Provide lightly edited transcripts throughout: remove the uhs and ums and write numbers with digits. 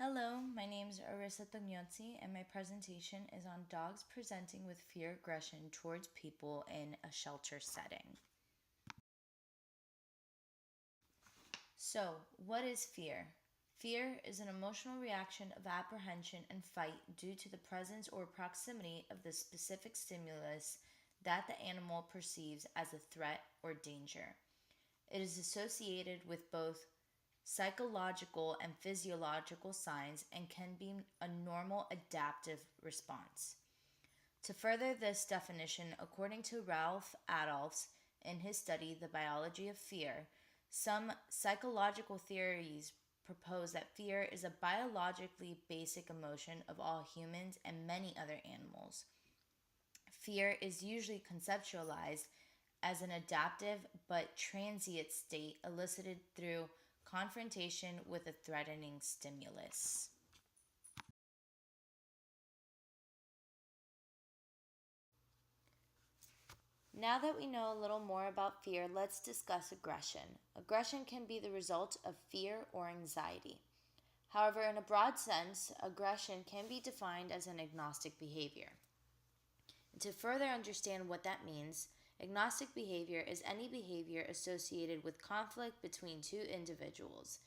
Hello, my name is Arissa Tamyotsi, and my presentation is on dogs presenting with fear aggression towards people in a shelter setting. So, what is fear? Fear is an emotional reaction of apprehension and fight due to the presence or proximity of the specific stimulus that the animal perceives as a threat or danger. It is associated with both psychological and physiological signs and can be a normal adaptive response. To further this definition, according to Ralph Adolphs in his study, The Biology of Fear, some psychological theories propose that fear is a biologically basic emotion of all humans and many other animals. Fear is usually conceptualized as an adaptive but transient state elicited through confrontation with a threatening stimulus. Now that we know a little more about fear, let's discuss aggression. Aggression can be the result of fear or anxiety. However, in a broad sense, aggression can be defined as an agnostic behavior. And to further understand what that means, agnostic behavior is any behavior associated with conflict between two individuals.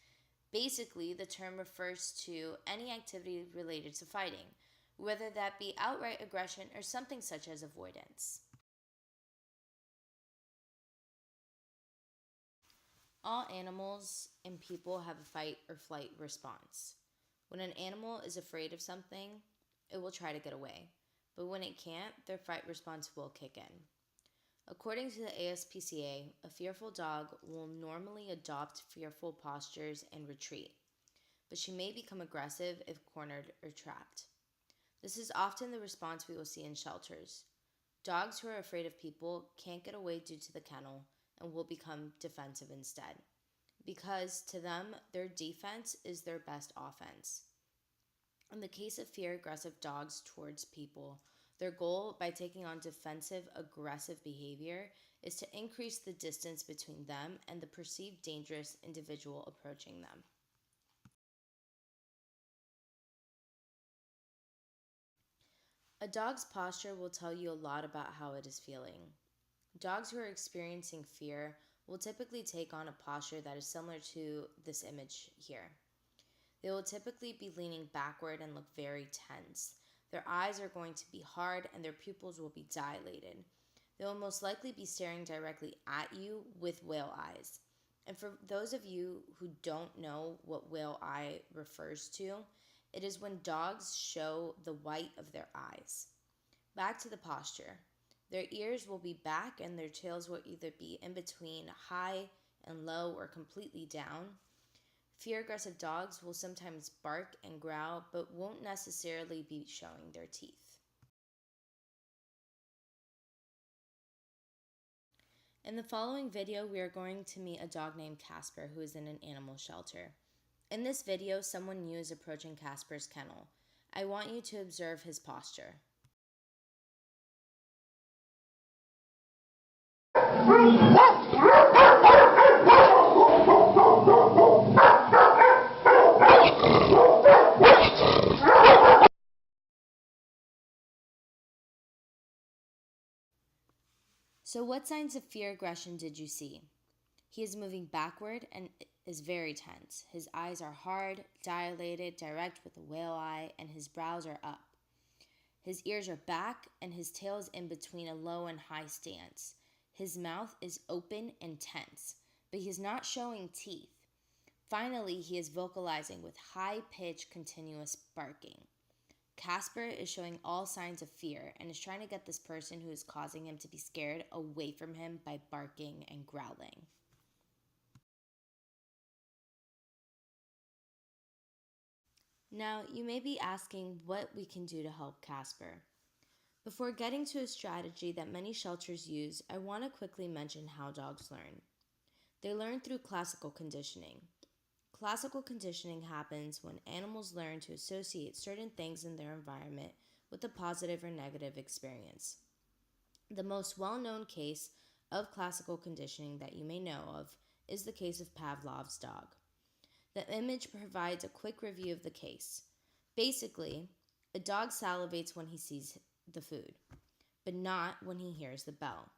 Basically, the term refers to any activity related to fighting, whether that be outright aggression or something such as avoidance. All animals and people have a fight or flight response. When an animal is afraid of something, it will try to get away, but when it can't, their fight response will kick in. According to the ASPCA, a fearful dog will normally adopt fearful postures and retreat, but she may become aggressive if cornered or trapped. This is often the response we will see in shelters. Dogs who are afraid of people can't get away due to the kennel and will become defensive instead, because to them, their defense is their best offense. In the case of fear aggressive dogs towards people, their goal by taking on defensive aggressive behavior is to increase the distance between them and the perceived dangerous individual approaching them. A dog's posture will tell you a lot about how it is feeling. Dogs who are experiencing fear will typically take on a posture that is similar to this image here. They will typically be leaning backward and look very tense. Their eyes are going to be hard and their pupils will be dilated. They will most likely be staring directly at you with whale eyes. And for those of you who don't know what whale eye refers to, it is when dogs show the white of their eyes. Back to the posture. Their ears will be back and their tails will either be in between high and low or completely down. Fear aggressive dogs will sometimes bark and growl, but won't necessarily be showing their teeth. In the following video, we are going to meet a dog named Casper who is in an animal shelter. In this video, someone new is approaching Casper's kennel. I want you to observe his posture. So what signs of fear aggression did you see? He is moving backward and is very tense. His eyes are hard, dilated, direct with a whale eye, and his brows are up. His ears are back and his tail is in between a low and high stance. His mouth is open and tense, but he is not showing teeth. Finally, he is vocalizing with high-pitched, continuous barking. Casper is showing all signs of fear and is trying to get this person who is causing him to be scared away from him by barking and growling. Now, you may be asking what we can do to help Casper. Before getting to a strategy that many shelters use, I want to quickly mention how dogs learn. They learn through classical conditioning. Classical conditioning happens when animals learn to associate certain things in their environment with a positive or negative experience. The most well-known case of classical conditioning that you may know of is the case of Pavlov's dog. The image provides a quick review of the case. Basically, a dog salivates when he sees the food, but not when he hears the bell.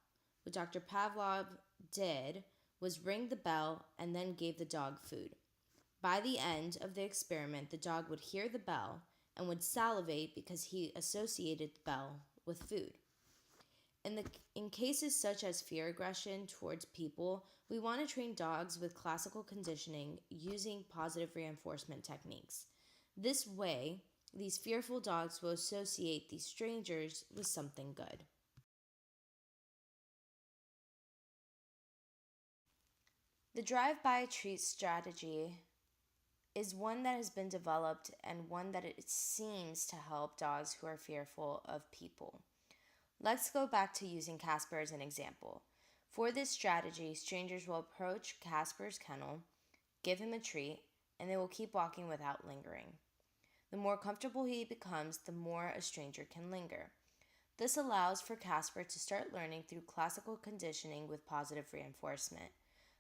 What Dr. Pavlov did was ring the bell and then gave the dog food. By the end of the experiment, the dog would hear the bell and would salivate because he associated the bell with food. In cases such as fear aggression towards people, we want to train dogs with classical conditioning using positive reinforcement techniques. This way, these fearful dogs will associate these strangers with something good. The drive-by treat strategy is one that has been developed and one that it seems to help dogs who are fearful of people. Let's go back to using Casper as an example. For this strategy, strangers will approach Casper's kennel, give him a treat, and they will keep walking without lingering. The more comfortable he becomes, the more a stranger can linger. This allows for Casper to start learning through classical conditioning with positive reinforcement.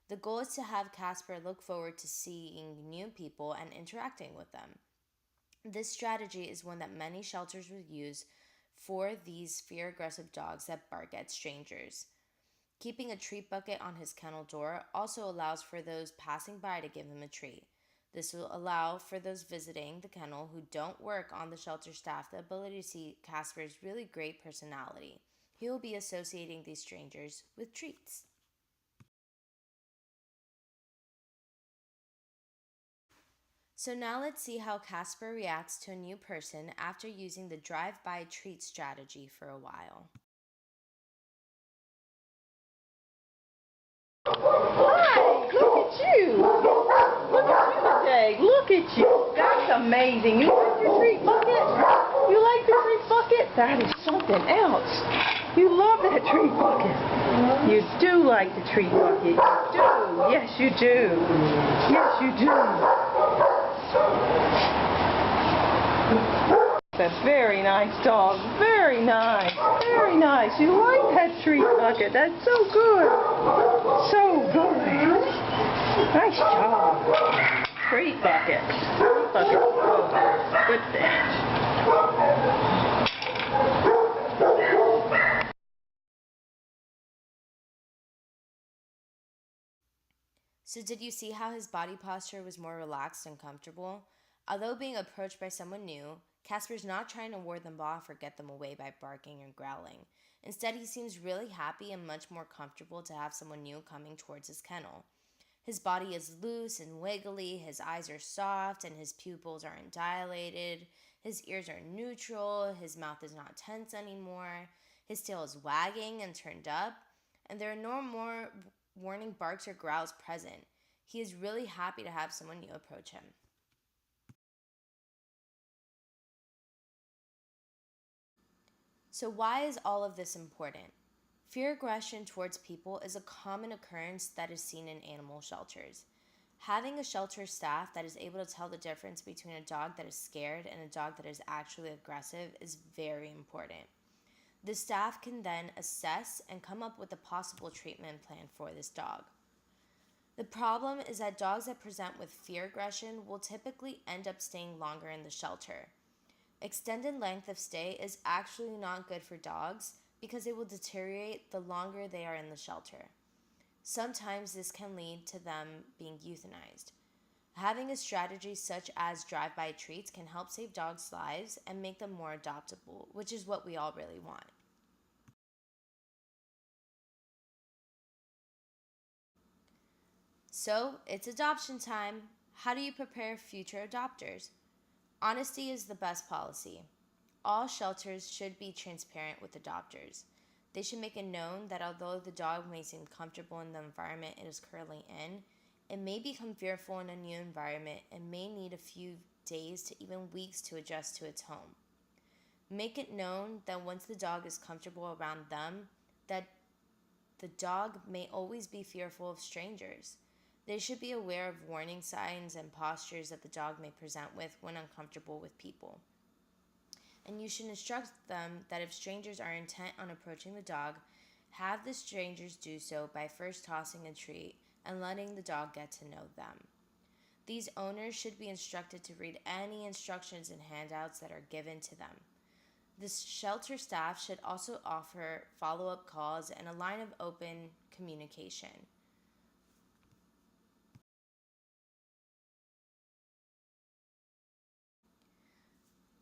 The goal is to have Casper look forward to seeing new people and interacting with them. This strategy is one that many shelters will use for these fear-aggressive dogs that bark at strangers. Keeping a treat bucket on his kennel door also allows for those passing by to give him a treat. This will allow for those visiting the kennel who don't work on the shelter staff the ability to see Casper's really great personality. He will be associating these strangers with treats. So now let's see how Casper reacts to a new person after using the drive-by treat strategy for a while. Hi, look at you. Look at you today. Look at you. That's amazing. You like your treat bucket? You like the treat bucket? That is something else. You love that treat bucket. You do like the treat bucket. You do. Yes, you do. Yes, you do. That's a very nice dog. Very nice. Very nice. You like that treat bucket. That's so good. So good. Nice job. Treat bucket. Treat bucket. Oh, good fish. So did you see how his body posture was more relaxed and comfortable? Although being approached by someone new, Casper's not trying to ward them off or get them away by barking or growling. Instead, he seems really happy and much more comfortable to have someone new coming towards his kennel. His body is loose and wiggly, his eyes are soft, and his pupils aren't dilated. His ears are neutral, his mouth is not tense anymore, his tail is wagging and turned up, and there are no more warning barks or growls present. He is really happy to have someone new approach him. So why is all of this important? Fear aggression towards people is a common occurrence that is seen in animal shelters. Having a shelter staff that is able to tell the difference between a dog that is scared and a dog that is actually aggressive is very important. The staff can then assess and come up with a possible treatment plan for this dog. The problem is that dogs that present with fear aggression will typically end up staying longer in the shelter. Extended length of stay is actually not good for dogs because it will deteriorate the longer they are in the shelter. Sometimes this can lead to them being euthanized. Having a strategy such as drive-by treats can help save dogs' lives and make them more adoptable, which is what we all really want. So, it's adoption time. How do you prepare future adopters? Honesty is the best policy. All shelters should be transparent with adopters. They should make it known that although the dog may seem comfortable in the environment it is currently in, it may become fearful in a new environment and may need a few days to even weeks to adjust to its home. Make it known that once the dog is comfortable around them, that the dog may always be fearful of strangers. They should be aware of warning signs and postures that the dog may present with when uncomfortable with people. And you should instruct them that if strangers are intent on approaching the dog, have the strangers do so by first tossing a treat and letting the dog get to know them. These owners should be instructed to read any instructions and handouts that are given to them. The shelter staff should also offer follow-up calls and a line of open communication.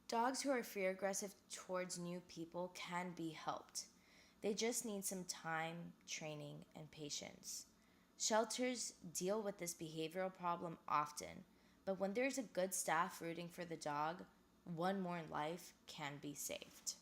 Dogs who are fear aggressive towards new people can be helped. They just need some time, training, and patience. Shelters deal with this behavioral problem often, but when there's a good staff rooting for the dog, one more life can be saved.